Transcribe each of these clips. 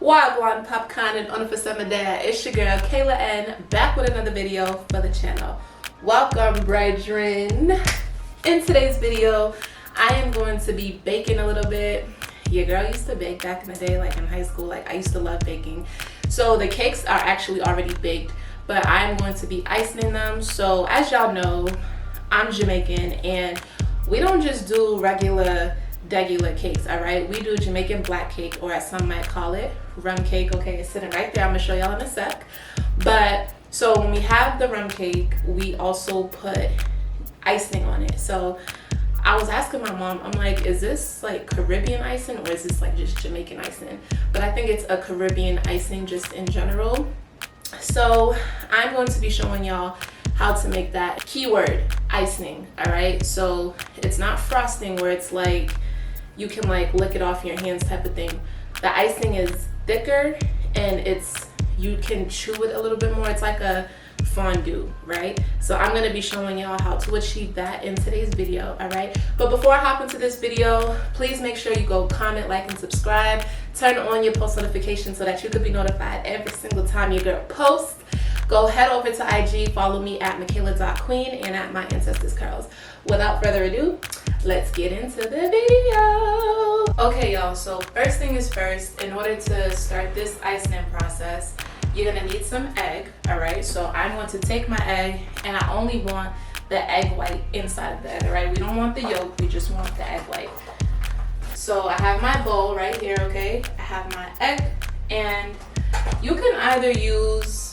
Wagwan popcorn and on for summer day. It's your girl Kayla N, back with another video for the channel. Welcome, brethren. In today's video, I am going to be baking a little bit. Your girl used to bake back in the day, like in high school. Like I used to love baking. So the cakes are actually already baked, but I'm going to be icing them. So as y'all know, I'm Jamaican and we don't just do regular cakes, all right? We do Jamaican black cake, or as some might call it, rum cake. Okay, it's sitting right there. I'm gonna show y'all in a sec. But so when we have the rum cake, we also put icing on it. So I was asking my mom, I'm like, is this like Caribbean icing or is this like just Jamaican icing? But I think it's a Caribbean icing just in general. So I'm going to be showing y'all how to make that keyword icing, all right? So it's not frosting where it's like you can like lick it off your hands type of thing. The icing is thicker and you can chew it a little bit more. It's like a fondue, right? So I'm gonna be showing y'all how to achieve that in today's video, all right? But before I hop into this video, please make sure you go comment, like, and subscribe. Turn on your post notifications so that you could be notified every single time your girl posts. Go head over to IG, follow me at Michaela.Queen and at My Ancestors Curls. Without further ado, let's get into the video. Okay, y'all, so first thing is first, in order to start this icing process, you're gonna need some egg, all right? So I'm going to take my egg, and I only want the egg white inside of the egg, all right? We don't want the yolk, we just want the egg white. So I have my bowl right here, okay? I have my egg, and you can either use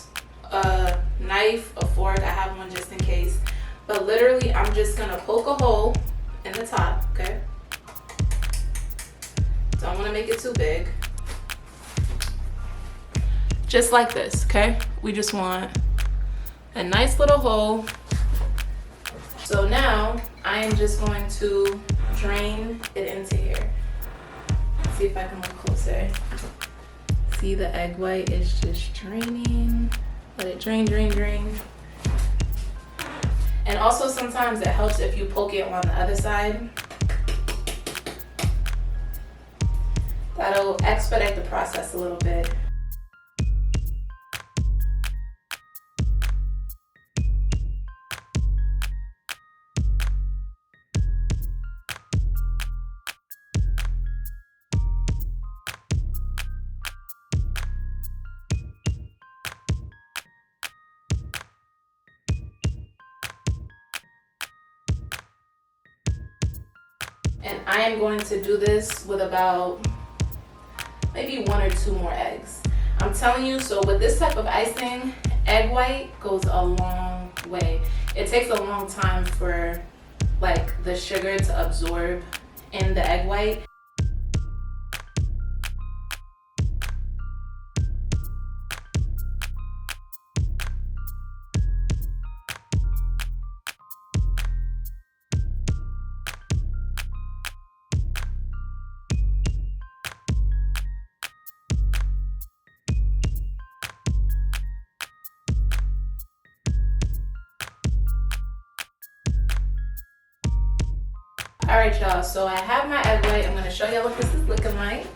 a knife, a fork, I have one just in case, but literally I'm just gonna poke a hole in the top, okay? Don't wanna make it too big. Just like this, okay? We just want a nice little hole. So now I am just going to drain it into here. Let's see if I can look closer. See, the egg white is just draining. Let it drain, drain, drain. And also sometimes it helps if you poke it on the other side. That'll expedite the process a little bit. And I am going to do this with about maybe 1 or 2 more eggs. I'm telling you, so with this type of icing, egg white goes a long way. It takes a long time for like the sugar to absorb in the egg white. All right, y'all, so I have my egg white. I'm gonna show y'all what this is looking like.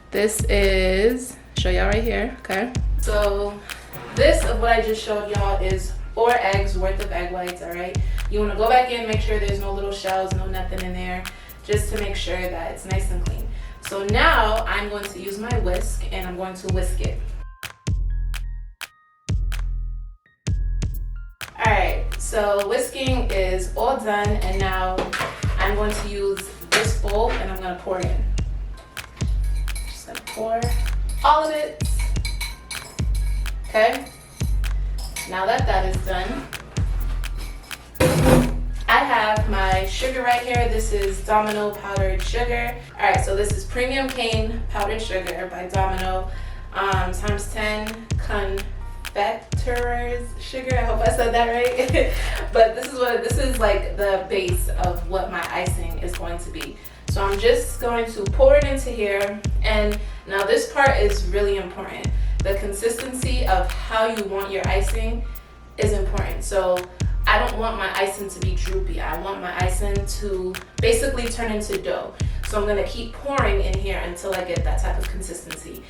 This is, show y'all right here, okay? So this of what I just showed y'all is 4 eggs worth of egg whites, all right? You wanna go back in, make sure there's no little shells, no nothing in there, just to make sure that it's nice and clean. So now I'm going to use my whisk and I'm going to whisk it. Alright, so whisking is all done, and now I'm going to use this bowl and I'm gonna pour it in. Just gonna pour all of it. Okay, now that that is done, I have my sugar right here. This is Domino powdered sugar. Alright, so this is premium cane powdered sugar by Domino, times 10 confecturers sugar. I hope I said that right. But this is like the base of what my icing is going to be. So I'm just going to pour it into here, and now this part is really important. The consistency of how you want your icing is important. So I don't want my icing to be droopy. I want my icing to basically turn into dough. So I'm gonna keep pouring in here until I get that type of consistency.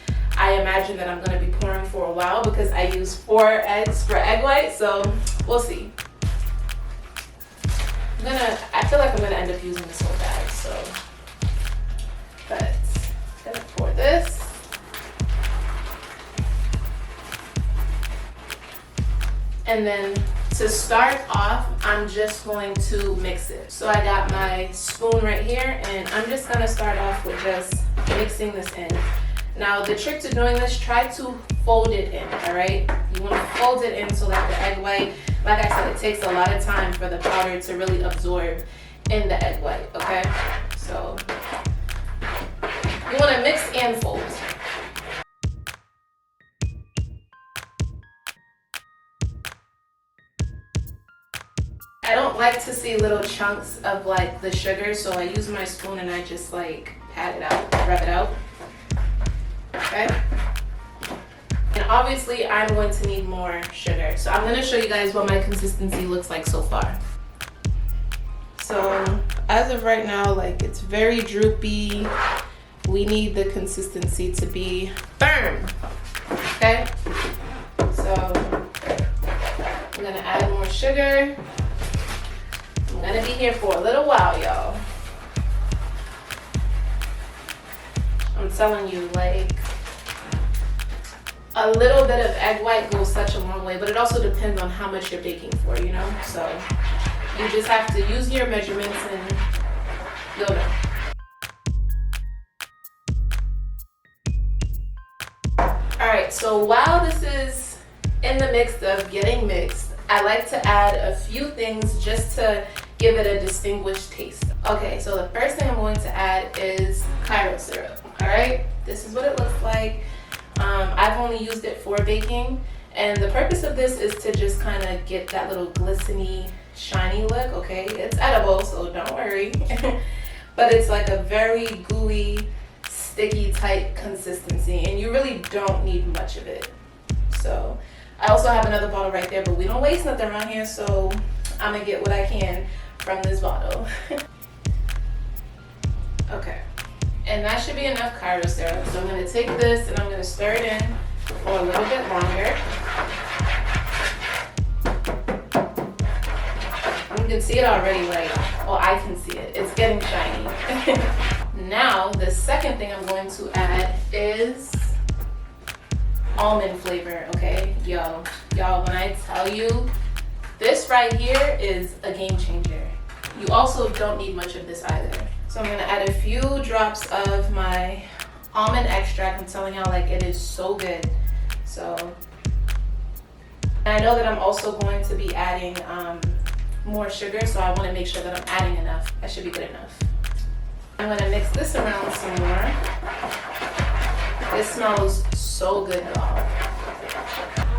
imagine that I'm going to be pouring for a while because I use 4 eggs for egg white, so we'll see. I feel like I'm gonna end up using this whole bag, so but I'm gonna pour this. And then to start off, I'm just going to mix it. So I got my spoon right here, and I'm just gonna start off with just mixing this in. Now the trick to doing this, try to fold it in, all right? You wanna fold it in so that the egg white, like I said, it takes a lot of time for the powder to really absorb in the egg white, okay? So you wanna mix and fold. I don't like to see little chunks of like the sugar, so I use my spoon and I just like pat it out, rub it out, okay? And obviously I'm going to need more sugar. So I'm gonna show you guys what my consistency looks like so far. So as of right now, like it's very droopy. We need the consistency to be firm, okay? So I'm gonna add more sugar. I'm gonna be here for a little while, y'all. I'm telling you, like, a little bit of egg white goes such a long way, but it also depends on how much you're baking for, you know? So you just have to use your measurements and you'll know. All right, so while this is in the mix of getting mixed, I like to add a few things just to give it a distinguished taste. Okay, so the first thing I'm going to add is Cairo syrup, all right? This is what it looks like. I've only used it for baking, and the purpose of this is to just kind of get that little glistening, shiny look, okay? It's edible, so don't worry. But it's like a very gooey, sticky type consistency, and you really don't need much of it. So I also have another bottle right there, but we don't waste nothing around here, so I'm gonna get what I can from this bottle. Okay. And that should be enough Cairo syrup. So I'm gonna take this and I'm gonna stir it in for a little bit longer. You can see it already, like, well, I can see it. It's getting shiny. Now, the second thing I'm going to add is almond flavor, okay? Y'all, when I tell you, this right here is a game changer. You also don't need much of this either. So I'm gonna add a few drops of my almond extract. I'm telling y'all, like, it is so good. So, and I know that I'm also going to be adding more sugar, so I wanna make sure that I'm adding enough. That should be good enough. I'm gonna mix this around some more. This smells so good, y'all.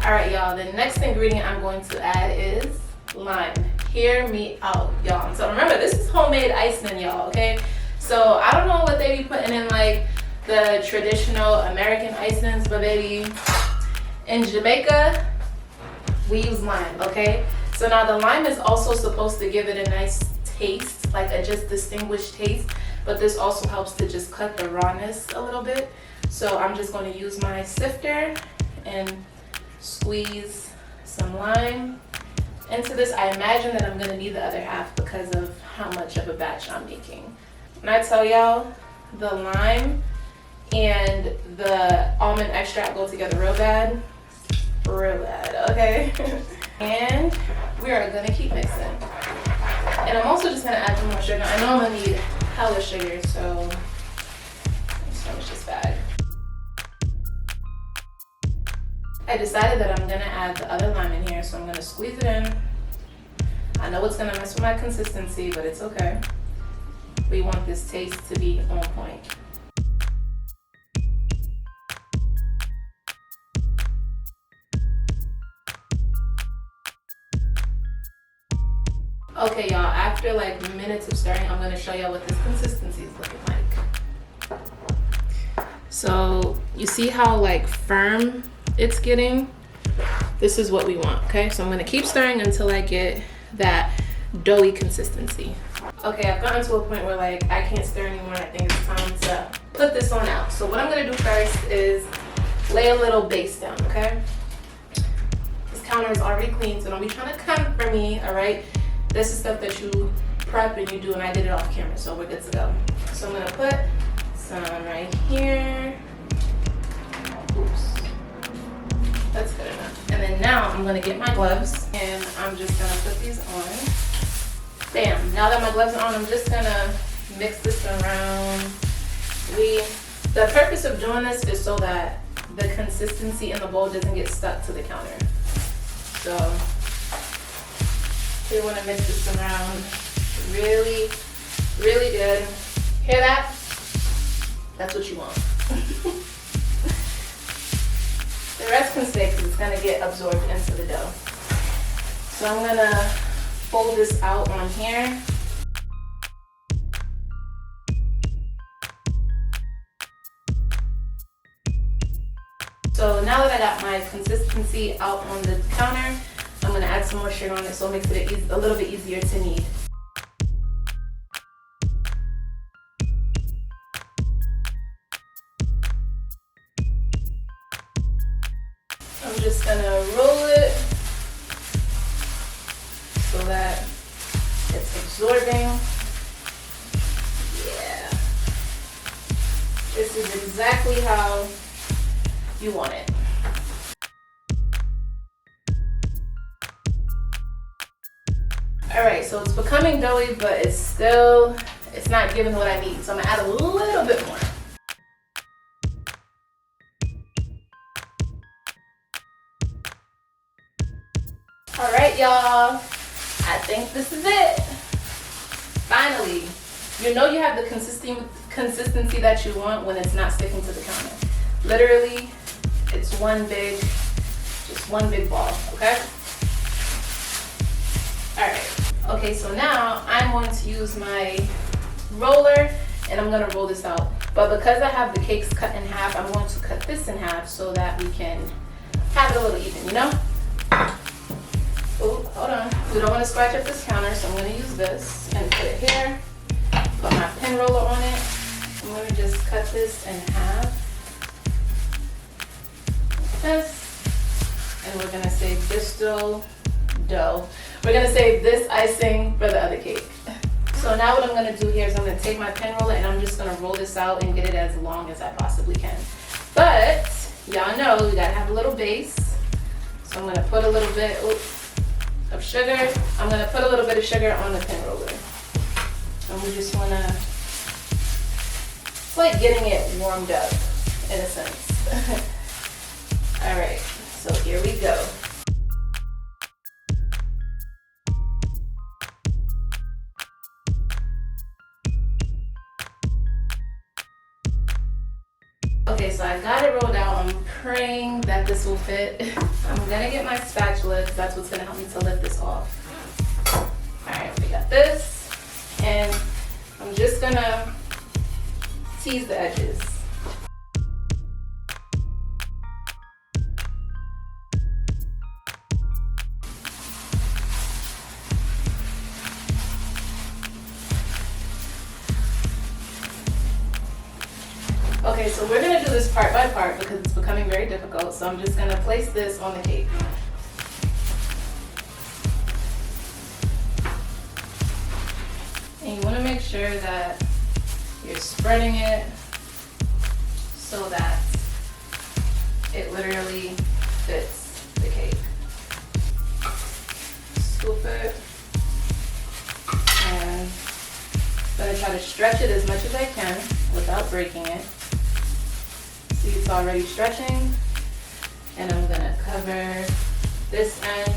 All right, y'all, the next ingredient I'm going to add is lime. Hear me out, y'all. So remember, this is homemade icing, y'all, okay? So I don't know what they be putting in like the traditional American icings, but baby, in Jamaica, we use lime, okay? So now the lime is also supposed to give it a nice taste, like a just distinguished taste, but this also helps to just cut the rawness a little bit. So I'm just going to use my sifter and squeeze some lime into this. I imagine that I'm going to need the other half because of how much of a batch I'm making. When I tell y'all, the lime and the almond extract go together real bad, okay? And we are going to keep mixing. And I'm also just going to add some more sugar. I know I'm going to need hella sugar, so let's finish this bag. I decided that I'm gonna add the other lime in here, so I'm gonna squeeze it in. I know it's gonna mess with my consistency, but it's okay. We want this taste to be on point. Okay, y'all, after like minutes of stirring, I'm gonna show y'all what this consistency is looking like. So you see how like firm it's getting? This is what we want, okay? So I'm gonna keep stirring until I get that doughy consistency. Okay, I've gotten to a point where like I can't stir anymore. I think it's time to put this on out. So what I'm gonna do first is lay a little base down, okay? This counter is already clean, so don't be trying to come for me, all right? This is stuff that you prep and you do, and I did it off camera, so we're good to go. So I'm gonna put some right here. Oops. That's good enough. And then now I'm gonna get my gloves, and I'm just gonna put these on. Bam, now that my gloves are on, I'm just gonna mix this around. The purpose of doing this is so that the consistency in the bowl doesn't get stuck to the counter. So you wanna mix this around really, really good. Hear that? That's what you want. The rest can stay because it's gonna get absorbed into the dough. So I'm gonna fold this out on here. So now that I got my consistency out on the counter, I'm gonna add some more sugar on it so it makes it a little bit easier to knead. I'm just gonna roll it so that it's absorbing. Yeah. This is exactly how you want it. All right, so it's becoming doughy, but it's not giving what I need. So I'm gonna add a little bit more. All right, y'all, I think this is it. Finally, you know you have the consistency that you want when it's not sticking to the counter. Literally, it's just one big ball, okay? All right, okay, so now I'm going to use my roller and I'm gonna roll this out. But because I have the cakes cut in half, I'm going to cut this in half so that we can have it a little even, you know? Oh, hold on. We don't want to scratch up this counter, so I'm going to use this and put it here. Put my pen roller on it. I'm going to just cut this in half. Like this. And we're going to save this dough. We're going to save this icing for the other cake. So now what I'm going to do here is I'm going to take my pen roller and I'm just going to roll this out and get it as long as I possibly can. But y'all know we got to have a little base. So I'm going to put a little bit of sugar. I'm going to put a little bit of sugar on the pen roller. And we just want to, it's like getting it warmed up in a sense. All right, so here we go. Okay, so I got it rolled out. I'm praying that this will fit. I'm gonna get my spatula because that's what's gonna help me to lift this off. All right, we got this. And I'm just gonna tease the edges. Okay, so we're gonna do this part by part because it's becoming very difficult. So I'm just gonna place this on the cake. And you wanna make sure that you're spreading it so that it literally fits the cake. Scoop it. And I'm gonna try to stretch it as much as I can without breaking it. See, it's already stretching. And I'm gonna cover this end.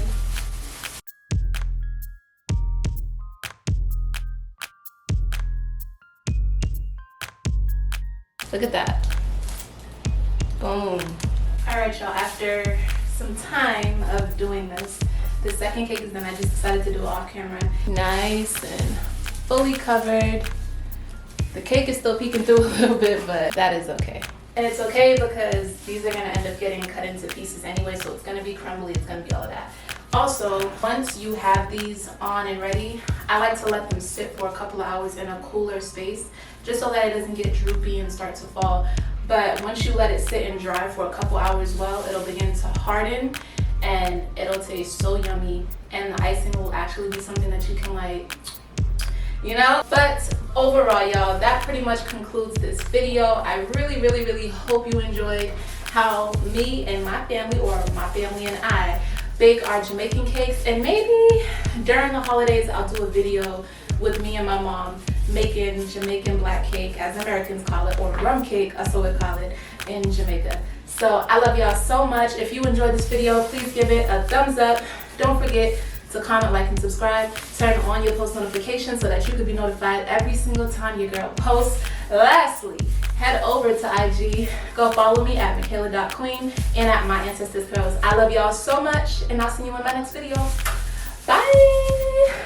Look at that. Boom. All right, y'all, after some time of doing this, the second cake is done. I just decided to do it off camera. Nice and fully covered. The cake is still peeking through a little bit, but that is okay. And it's okay because these are gonna end up getting cut into pieces anyway, so it's gonna be crumbly, it's gonna be all of that. Also, once you have these on and ready, I like to let them sit for a couple of hours in a cooler space, just so that it doesn't get droopy and start to fall. but once you let it sit and dry for a couple hours well, it'll begin to harden and it'll taste so yummy, and the icing will actually be something that you can like, you know. But overall, y'all, that pretty much concludes this video. I really hope you enjoyed how me and my family, or my family and I, bake our Jamaican cakes, and maybe during the holidays I'll do a video with me and my mom making Jamaican black cake, as Americans call it, or rum cake, as so we call it in Jamaica. So I love y'all so much. If you enjoyed this video, please give it a thumbs up. Don't forget to comment, like, and subscribe. Turn on your post notifications so that you can be notified every single time your girl posts. Lastly, head over to IG. Go follow me at Michaela.Queen and at My Ancestors Curls. I love y'all so much, and I'll see you in my next video. Bye!